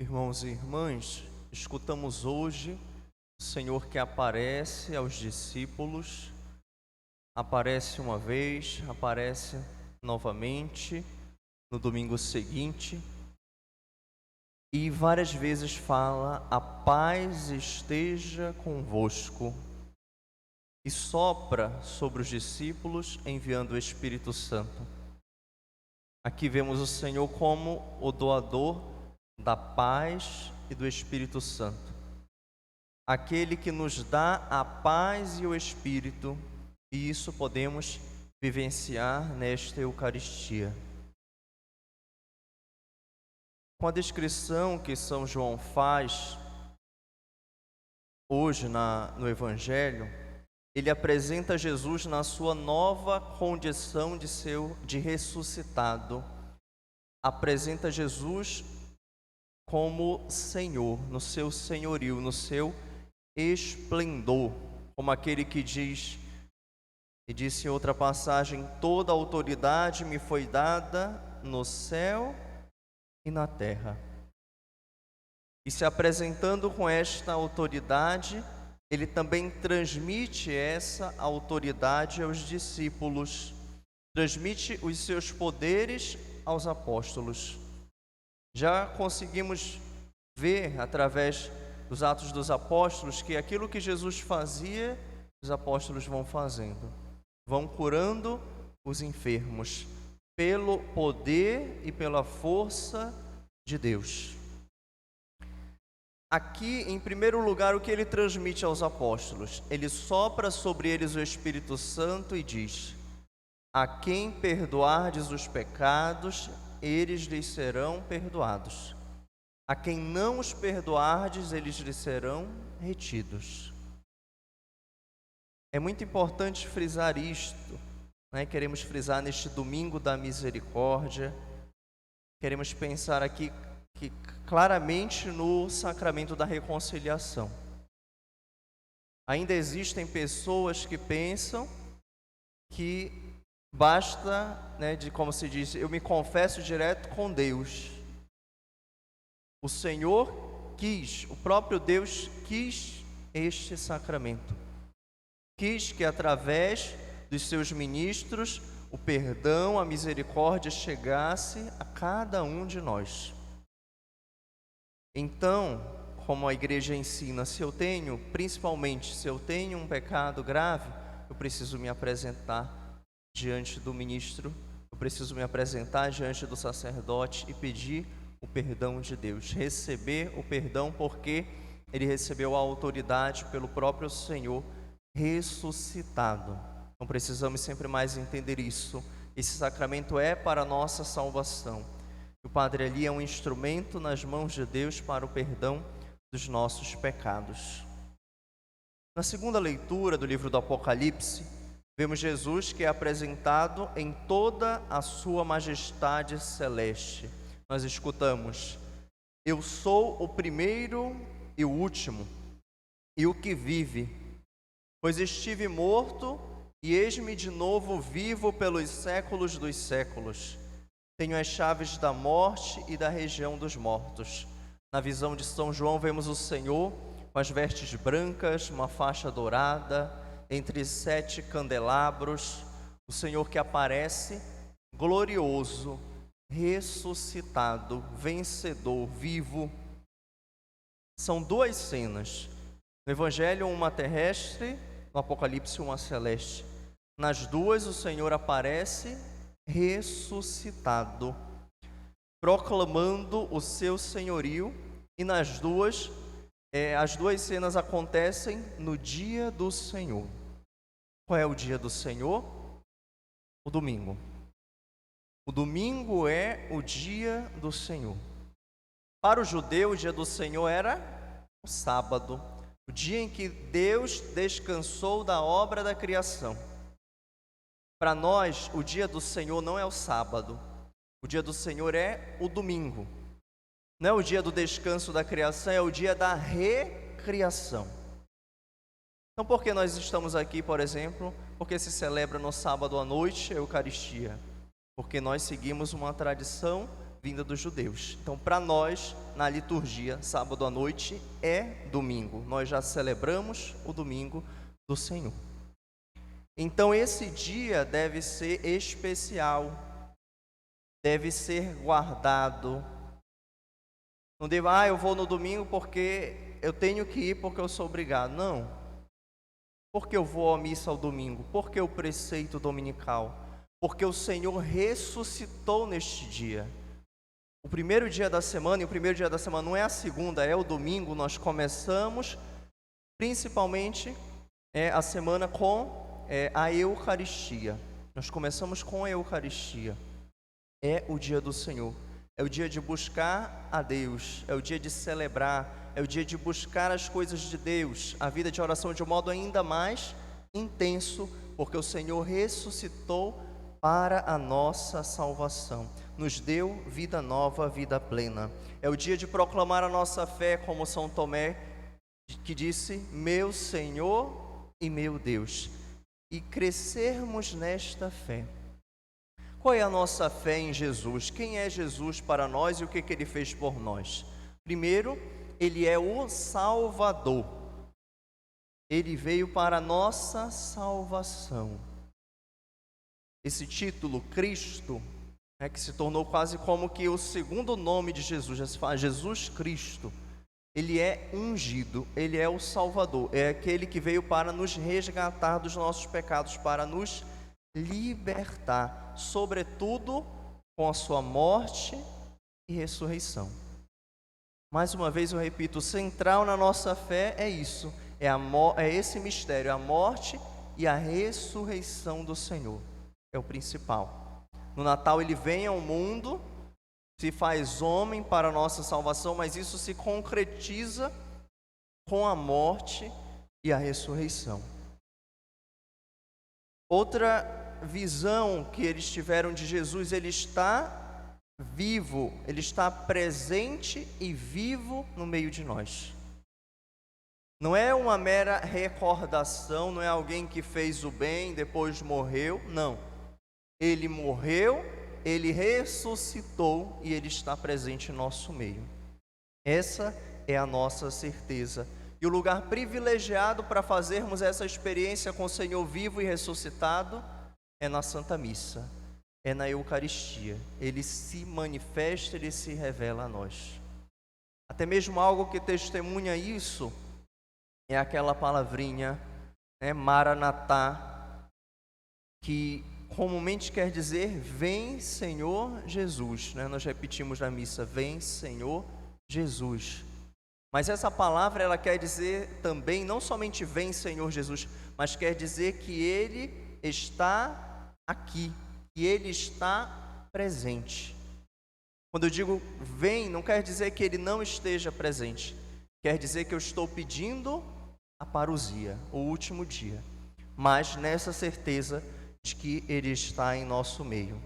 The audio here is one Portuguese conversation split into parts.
Irmãos e irmãs, escutamos hoje o Senhor que aparece aos discípulos, aparece uma vez, aparece novamente no domingo seguinte e várias vezes fala: a paz esteja convosco, e sopra sobre os discípulos enviando o Espírito Santo. Aqui vemos o Senhor como o doador da paz e do Espírito Santo, aquele que nos dá a paz e o Espírito, e isso podemos vivenciar nesta Eucaristia. Com a descrição que São João faz hoje no Evangelho, ele apresenta Jesus na sua nova condição de ressuscitado. Apresenta Jesus como Senhor, no seu senhorio, no seu esplendor, como aquele que diz, e disse em outra passagem: toda autoridade me foi dada no céu e na terra. E se apresentando com esta autoridade, ele também transmite essa autoridade aos discípulos, transmite os seus poderes aos apóstolos. Já conseguimos ver através dos Atos dos Apóstolos que aquilo que Jesus fazia, os apóstolos vão fazendo, vão curando os enfermos pelo poder e pela força de Deus. Aqui, em primeiro lugar, o que ele transmite aos apóstolos? Ele sopra sobre eles o Espírito Santo e diz: a quem perdoardes os pecados, eles lhes serão perdoados. A quem não os perdoardes, eles lhes serão retidos. É muito importante frisar isto, né? Queremos frisar neste domingo da misericórdia. Queremos pensar aqui que claramente no sacramento da reconciliação. Ainda existem pessoas que pensam que basta, como se diz, eu me confesso direto com Deus. O Senhor quis, o próprio Deus quis este sacramento. Quis que através dos seus ministros o perdão, a misericórdia chegasse a cada um de nós. Então, como a igreja ensina, principalmente se eu tenho um pecado grave, eu preciso me apresentar diante do ministro, eu preciso me apresentar diante do sacerdote e pedir o perdão de Deus, receber o perdão, porque ele recebeu a autoridade pelo próprio Senhor ressuscitado. Então precisamos sempre mais entender isso. Esse sacramento é para a nossa salvação. O Padre ali é um instrumento nas mãos de Deus para o perdão dos nossos pecados. Na segunda leitura do livro do Apocalipse, vemos Jesus que é apresentado em toda a sua majestade celeste. Nós escutamos: eu sou o primeiro e o último, e o que vive, pois estive morto e eis-me de novo vivo pelos séculos dos séculos. Tenho as chaves da morte e da região dos mortos. Na visão de São João vemos o Senhor com as vestes brancas, uma faixa dourada, entre 7 candelabros, o Senhor que aparece glorioso, ressuscitado, vencedor, vivo. São duas cenas. No Evangelho, uma terrestre, no Apocalipse, uma celeste. Nas duas, o Senhor aparece ressuscitado, proclamando o seu senhorio, e nas duas, as duas cenas acontecem no dia do Senhor. Qual é o dia do Senhor? O domingo. O domingo é o dia do Senhor. Para o judeu, o dia do Senhor era o sábado, o dia em que Deus descansou da obra da criação. Para nós, o dia do Senhor não é o sábado, o dia do Senhor é o domingo. Não é o dia do descanso da criação, é o dia da recriação. Então, por que nós estamos aqui, por exemplo? Porque se celebra no sábado à noite a Eucaristia. Porque nós seguimos uma tradição vinda dos judeus. Então, para nós, na liturgia, sábado à noite é domingo. Nós já celebramos o domingo do Senhor. Então, esse dia deve ser especial, deve ser guardado. Não devo, eu vou no domingo porque eu tenho que ir, porque eu sou obrigado. Não. Porque eu vou à missa ao domingo? Porque o preceito dominical? Porque o Senhor ressuscitou neste dia. O primeiro dia da semana, e o primeiro dia da semana não é a segunda, é o domingo. Nós começamos principalmente a semana com a Eucaristia. Nós começamos com a Eucaristia. É o dia do Senhor. É o dia de buscar a Deus, é o dia de celebrar, é o dia de buscar as coisas de Deus, a vida de oração de um modo ainda mais intenso, porque o Senhor ressuscitou para a nossa salvação, nos deu vida nova, vida plena. É o dia de proclamar a nossa fé, como São Tomé, que disse: meu Senhor e meu Deus, e crescermos nesta fé. Qual é a nossa fé em Jesus? Quem é Jesus para nós e o que Ele fez por nós? Primeiro, Ele é o Salvador. Ele veio para a nossa salvação. Esse título, Cristo, que se tornou quase como que o segundo nome de Jesus, já se fala Jesus Cristo. Ele é ungido, Ele é o Salvador, é aquele que veio para nos resgatar dos nossos pecados, para nos libertar, sobretudo com a sua morte e ressurreição. Mais uma vez eu repito, o central na nossa fé é isso, é esse mistério, a morte e a ressurreição do Senhor, é o principal. No Natal Ele vem ao mundo, se faz homem para a nossa salvação, mas isso se concretiza com a morte e a ressurreição. Outra visão que eles tiveram de Jesus: Ele está vivo, Ele está presente e vivo no meio de nós. Não é uma mera recordação, não é alguém que fez o bem, depois morreu, não. Ele morreu, Ele ressuscitou e Ele está presente em nosso meio. Essa é a nossa certeza. E o lugar privilegiado para fazermos essa experiência com o Senhor vivo e ressuscitado é na Santa Missa, é na Eucaristia. Ele se manifesta, Ele se revela a nós. Até mesmo algo que testemunha isso é aquela palavrinha, Maranatá, que comumente quer dizer: vem Senhor Jesus. Nós repetimos na missa: vem Senhor Jesus. Mas essa palavra, ela quer dizer também, não somente vem Senhor Jesus, mas quer dizer que Ele está aqui, que Ele está presente. Quando eu digo vem, não quer dizer que Ele não esteja presente, quer dizer que eu estou pedindo a parousia, o último dia, mas nessa certeza de que Ele está em nosso meio.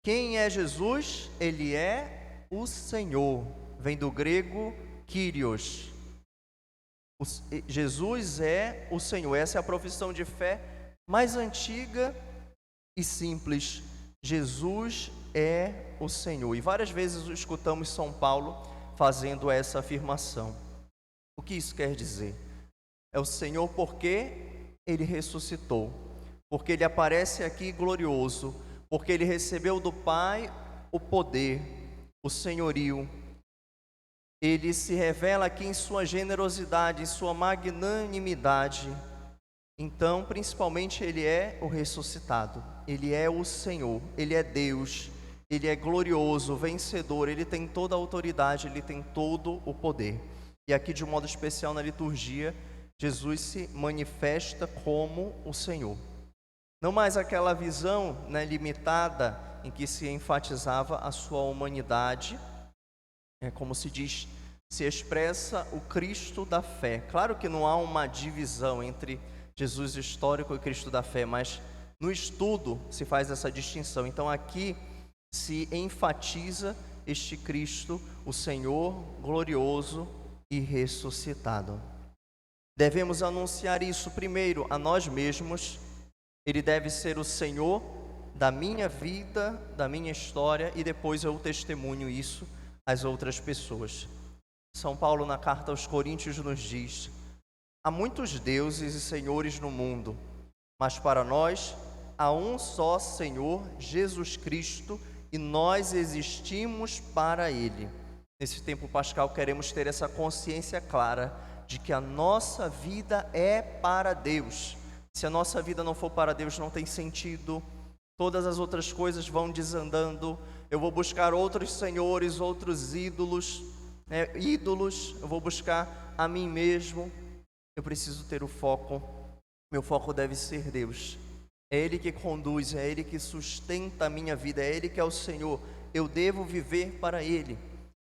Quem é Jesus? Ele é o Senhor. Vem do grego Kyrios. Jesus é o Senhor. Essa é a profissão de fé mais antiga e simples. Jesus é o Senhor. E várias vezes escutamos São Paulo fazendo essa afirmação. O que isso quer dizer? É o Senhor porque Ele ressuscitou, porque Ele aparece aqui glorioso, porque Ele recebeu do Pai o poder, o senhorio. Ele se revela aqui em sua generosidade, em sua magnanimidade. Então, principalmente, Ele é o ressuscitado, Ele é o Senhor, Ele é Deus, Ele é glorioso, vencedor, Ele tem toda a autoridade, Ele tem todo o poder. E aqui, de um modo especial na liturgia, Jesus se manifesta como o Senhor. Não mais aquela visão limitada em que se enfatizava a sua humanidade. Como se diz, se expressa o Cristo da fé. Claro que não há uma divisão entre Jesus histórico e Cristo da fé, mas no estudo se faz essa distinção. Então aqui se enfatiza este Cristo, o Senhor glorioso e ressuscitado. Devemos anunciar isso primeiro a nós mesmos. Ele deve ser o Senhor da minha vida, da minha história, e depois eu testemunho isso às outras pessoas. São Paulo, na carta aos Coríntios, nos diz: há muitos deuses e senhores no mundo, mas para nós há um só Senhor, Jesus Cristo, e nós existimos para Ele. Nesse tempo pascal queremos ter essa consciência clara de que a nossa vida é para Deus. Se a nossa vida não for para Deus, não tem sentido. Todas as outras coisas vão desandando. Eu vou buscar outros senhores, outros ídolos, eu vou buscar a mim mesmo. Eu preciso ter o foco. Meu foco deve ser Deus. É Ele que conduz, é Ele que sustenta a minha vida, é Ele que é o Senhor. Eu devo viver para Ele.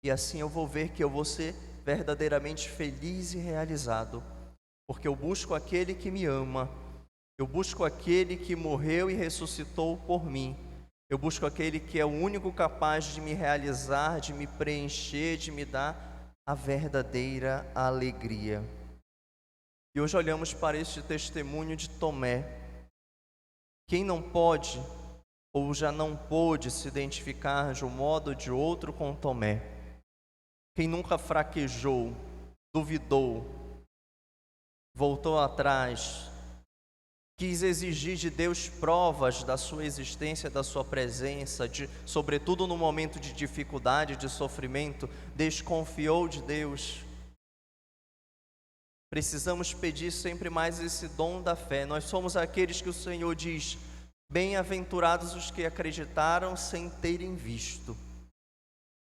E assim eu vou ver que eu vou ser verdadeiramente feliz e realizado, porque eu busco aquele que me ama, eu busco aquele que morreu e ressuscitou por mim, eu busco aquele que é o único capaz de me realizar, de me preencher, de me dar a verdadeira alegria. E hoje olhamos para este testemunho de Tomé. Quem não pode ou já não pôde se identificar de um modo ou de outro com Tomé? Quem nunca fraquejou, duvidou, voltou atrás, quis exigir de Deus provas da sua existência, da sua presença, sobretudo no momento de dificuldade, de sofrimento, desconfiou de Deus. Precisamos pedir sempre mais esse dom da fé. Nós somos aqueles que o Senhor diz: bem-aventurados os que acreditaram sem terem visto.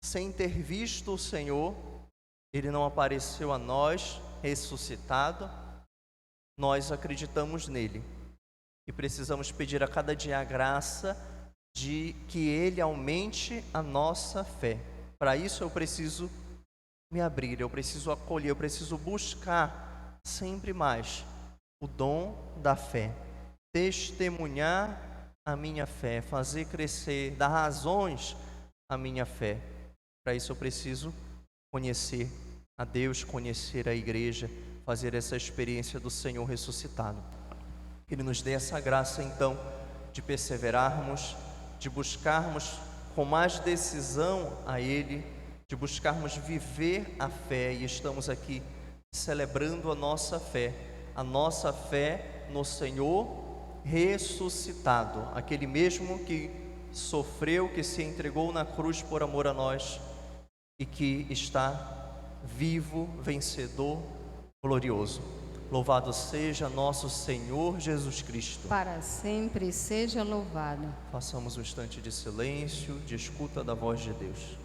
Sem ter visto o Senhor, Ele não apareceu a nós ressuscitado. Nós acreditamos nele e precisamos pedir a cada dia a graça de que Ele aumente a nossa fé. Para isso eu preciso me abrir, eu preciso acolher, eu preciso buscar sempre mais o dom da fé, testemunhar a minha fé, fazer crescer, dar razões à minha fé. Para isso eu preciso conhecer a Deus, conhecer a igreja, fazer essa experiência do Senhor ressuscitado. Que Ele nos dê essa graça então de perseverarmos, de buscarmos com mais decisão a Ele, de buscarmos viver a fé. E estamos aqui celebrando a nossa fé no Senhor ressuscitado, aquele mesmo que sofreu, que se entregou na cruz por amor a nós e que está vivo, vencedor, glorioso. Louvado seja nosso Senhor Jesus Cristo. Para sempre seja louvado. Façamos um instante de silêncio, de escuta da voz de Deus.